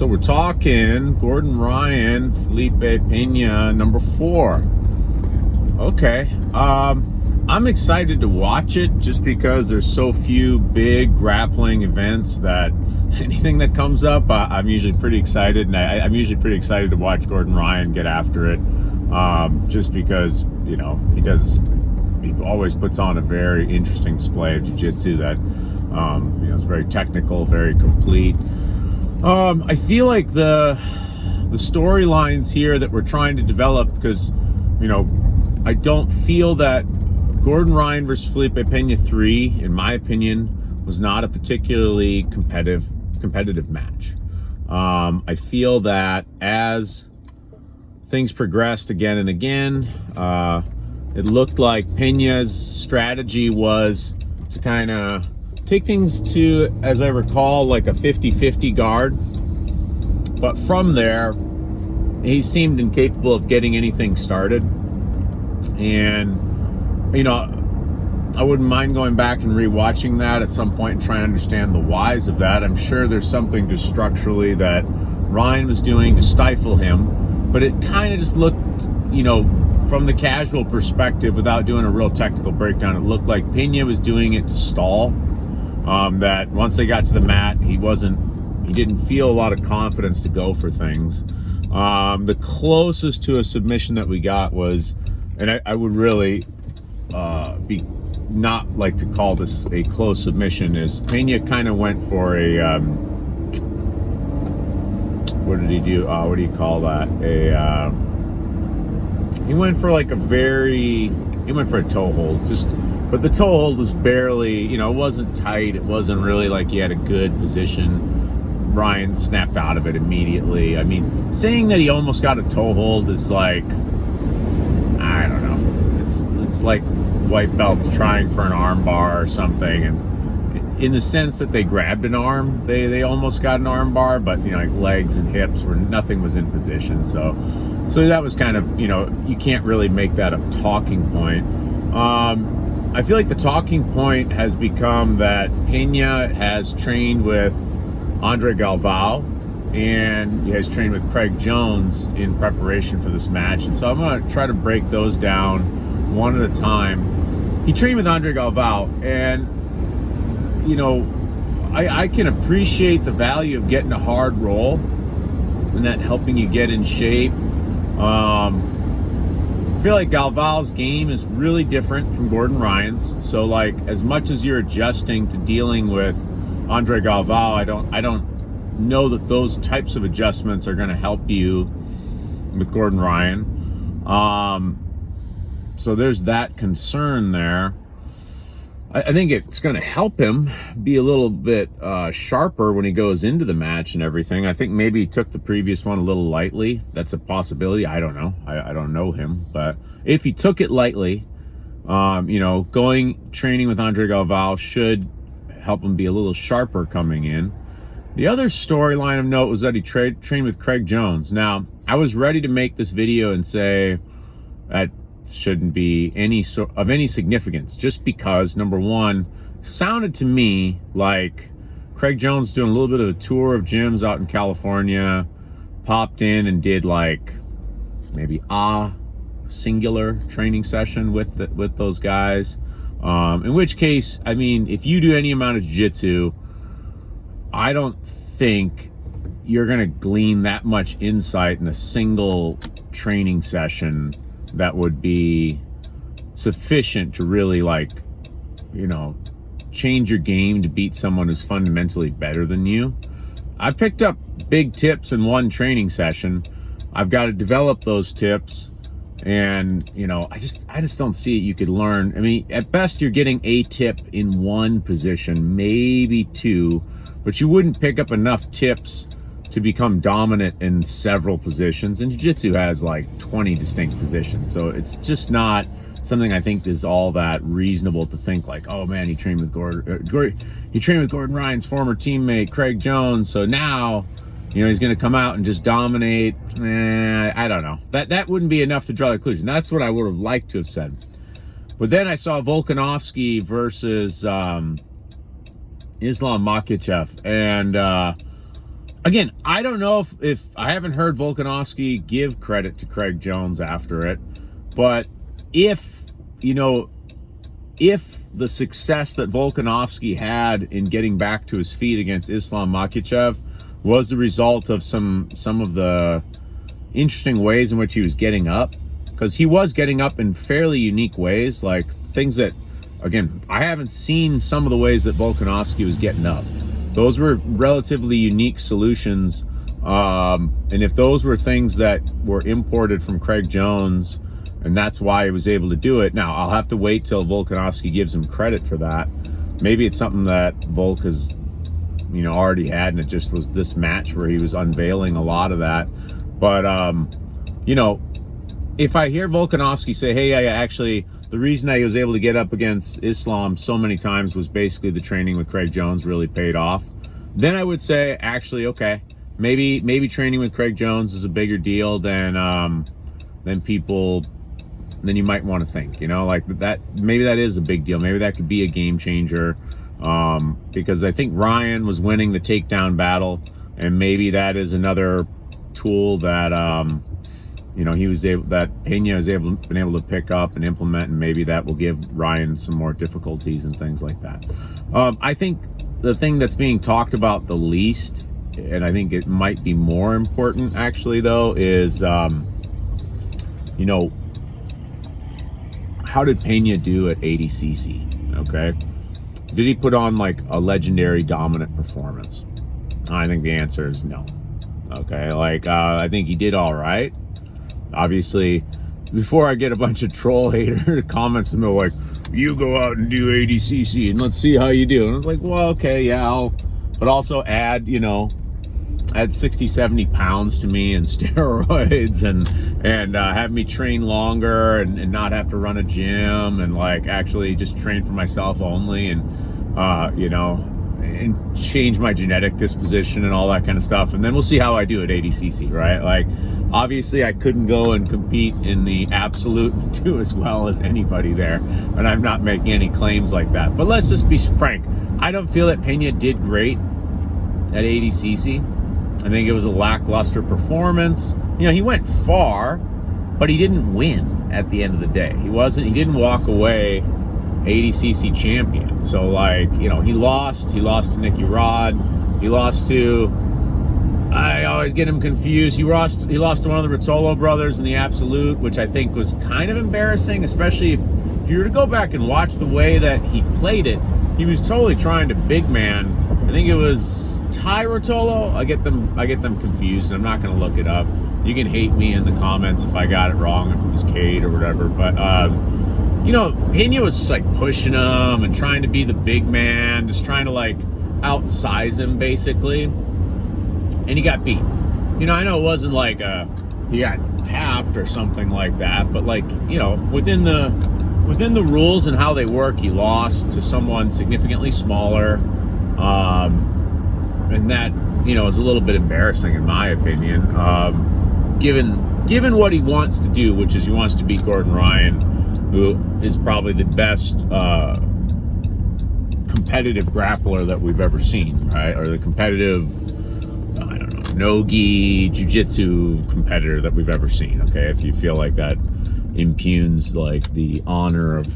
So we're talking Gordon Ryan, Felipe Pena, number 4. Okay. I'm excited to watch it just because there's so few big grappling events that anything that comes up, I'm usually pretty excited. And I'm usually pretty excited to watch Gordon Ryan get after it, just because, you know, he always puts on a very interesting display of jiu-jitsu that, you know, is very technical, very complete. I feel like the storylines here that we're trying to develop, because, you know, I don't feel that Gordon Ryan versus Felipe Pena 3, in my opinion, was not a particularly competitive match. I feel that as things progressed again and again, it looked like Pena's strategy was to kind of take things to, as I recall, like a 50-50 guard. But from there, he seemed incapable of getting anything started. And, you know, I wouldn't mind going back and rewatching that at some point and trying to understand the whys of that. I'm sure there's something just structurally that Ryan was doing to stifle him, but it kind of just looked, you know, from the casual perspective, without doing a real technical breakdown, it looked like Pena was doing it to stall. That once they got to the mat, he didn't feel a lot of confidence to go for things. The closest to a submission that we got was, and I would really be not like to call this a close submission, is Pena kind of went for a what did he do? What do you call that? He went for like he went for a toe hold, but the toe hold was barely, you know, it wasn't tight. It wasn't really like he had a good position. Ryan snapped out of it immediately. I mean, saying that he almost got a toe hold is like, I don't know. It's like white belts trying for an arm bar or something, and in the sense that they grabbed an arm, they almost got an arm bar, but, you know, like legs and hips where nothing was in position. So that was kind of, you know, you can't really make that a talking point. I feel like the talking point has become that Pena has trained with Andre Galvao and he has trained with Craig Jones in preparation for this match. And so I'm going to try to break those down one at a time. He trained with Andre Galvao, and, you know, I can appreciate the value of getting a hard roll and that helping you get in shape. I feel like Galvao's game is really different from Gordon Ryan's. So, like, as much as you're adjusting to dealing with Andre Galvao, I don't know that those types of adjustments are going to help you with Gordon Ryan. So there's that concern there. I think it's going to help him be a little bit sharper when he goes into the match and everything. I think maybe he took the previous one a little lightly. That's a possibility. I don't know. I don't know him. But if he took it lightly, you know, training with Andre Galvao should help him be a little sharper coming in. The other storyline of note was that he trained with Craig Jones. Now, I was ready to make this video and say that shouldn't be of any significance, just because, number one, sounded to me like Craig Jones doing a little bit of a tour of gyms out in California, popped in and did like maybe a singular training session with those guys. In which case, I mean, if you do any amount of jiu-jitsu, I don't think you're going to glean that much insight in a single training session that would be sufficient to really, like, you know, change your game to beat someone who's fundamentally better than you. I picked up big tips in one training session. I've got to develop those tips, and, you know, I just don't see it. You could learn. I mean, at best you're getting a tip in one position, maybe two, but you wouldn't pick up enough tips to become dominant in several positions. And jiu-jitsu has like 20 distinct positions, so it's just not something I think is all that reasonable to think like, oh man, he trained with Gordon Ryan's former teammate Craig Jones, so now, you know, he's going to come out and just dominate. I don't know. That wouldn't be enough to draw the conclusion. That's what I would have liked to have said. But then I saw Volkanovski versus Islam Makhachev, and Again, I don't know if I haven't heard Volkanovski give credit to Craig Jones after it, but if, if the success that Volkanovski had in getting back to his feet against Islam Makhachev was the result of some of the interesting ways in which he was getting up, because he was getting up in fairly unique ways, like things that, again, I haven't seen some of the ways that Volkanovski was getting up. Those were relatively unique solutions. And if those were things that were imported from Craig Jones, and that's why he was able to do it. Now, I'll have to wait till Volkanovski gives him credit for that. Maybe it's something that Volk has, already had, and it just was this match where he was unveiling a lot of that. But, if I hear Volkanovski say, hey, I actually, the reason I was able to get up against Islam so many times was basically the training with Craig Jones really paid off, then I would say, actually, okay, maybe training with Craig Jones is a bigger deal than you might want to think, like that. Maybe that is a big deal. Maybe that could be a game changer, because I think Ryan was winning the takedown battle, and maybe that is another tool that Pena is been able to pick up and implement, and maybe that will give Ryan some more difficulties and things like that. I think the thing that's being talked about the least, and I think it might be more important actually though, is how did Pena do at ADCC? Okay, did he put on like a legendary dominant performance? I think the answer is no. Okay, I think he did all right. Obviously, before I get a bunch of troll hater comments from them like, you go out and do ADCC and let's see how you do. And I was like, well, okay, yeah, but also add 60, 70 pounds to me and steroids and have me train longer and not have to run a gym and actually just train for myself only and change my genetic disposition and all that kind of stuff. And then we'll see how I do at ADCC, right? Obviously I couldn't go and compete in the absolute and do as well as anybody there. And I'm not making any claims like that. But let's just be frank. I don't feel that Pena did great at ADCC. I think it was a lackluster performance. He went far, but he didn't win at the end of the day. He didn't walk away ADCC champion. So he lost to Nicky Rod. He lost to, I always get him confused. He lost to one of the Ruotolo brothers in the absolute, which I think was kind of embarrassing, especially if you were to go back and watch the way that he played it. He was totally trying to big man. I think it was Ty Ruotolo. I get them confused, and I'm not going to look it up. You can hate me in the comments if I got it wrong, if it was Cade or whatever. But Pena was just pushing him and trying to be the big man, just trying to outsize him basically, and he got beat. I know it wasn't he got tapped or something like that, but within the rules and how they work, he lost to someone significantly smaller. And that, is a little bit embarrassing in my opinion, given what he wants to do, which is he wants to beat Gordon Ryan, who is probably the best competitive grappler that we've ever seen, right? Or the competitive, I don't know, no-gi jiu-jitsu competitor that we've ever seen, okay? If you feel like that impugns the honor of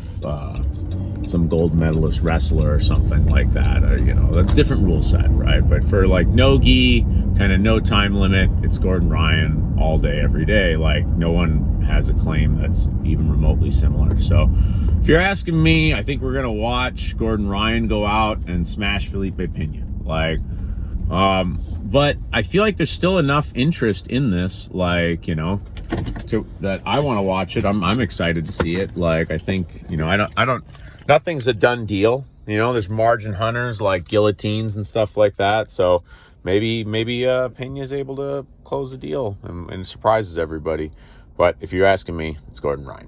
some gold medalist wrestler or something like that, or a different rule set, right? But for no-gi, kind of no time limit, it's Gordon Ryan all day, every day. No one has a claim that's even remotely similar. So if you're asking me, I think we're gonna watch Gordon Ryan go out and smash Felipe Pena. But I feel like there's still enough interest in this, that I want to watch it. I'm excited to see it. I think, nothing's a done deal. There's margin hunters like guillotines and stuff like that. So maybe Pena's able to close the deal and surprises everybody. But if you're asking me, it's Gordon Ryan.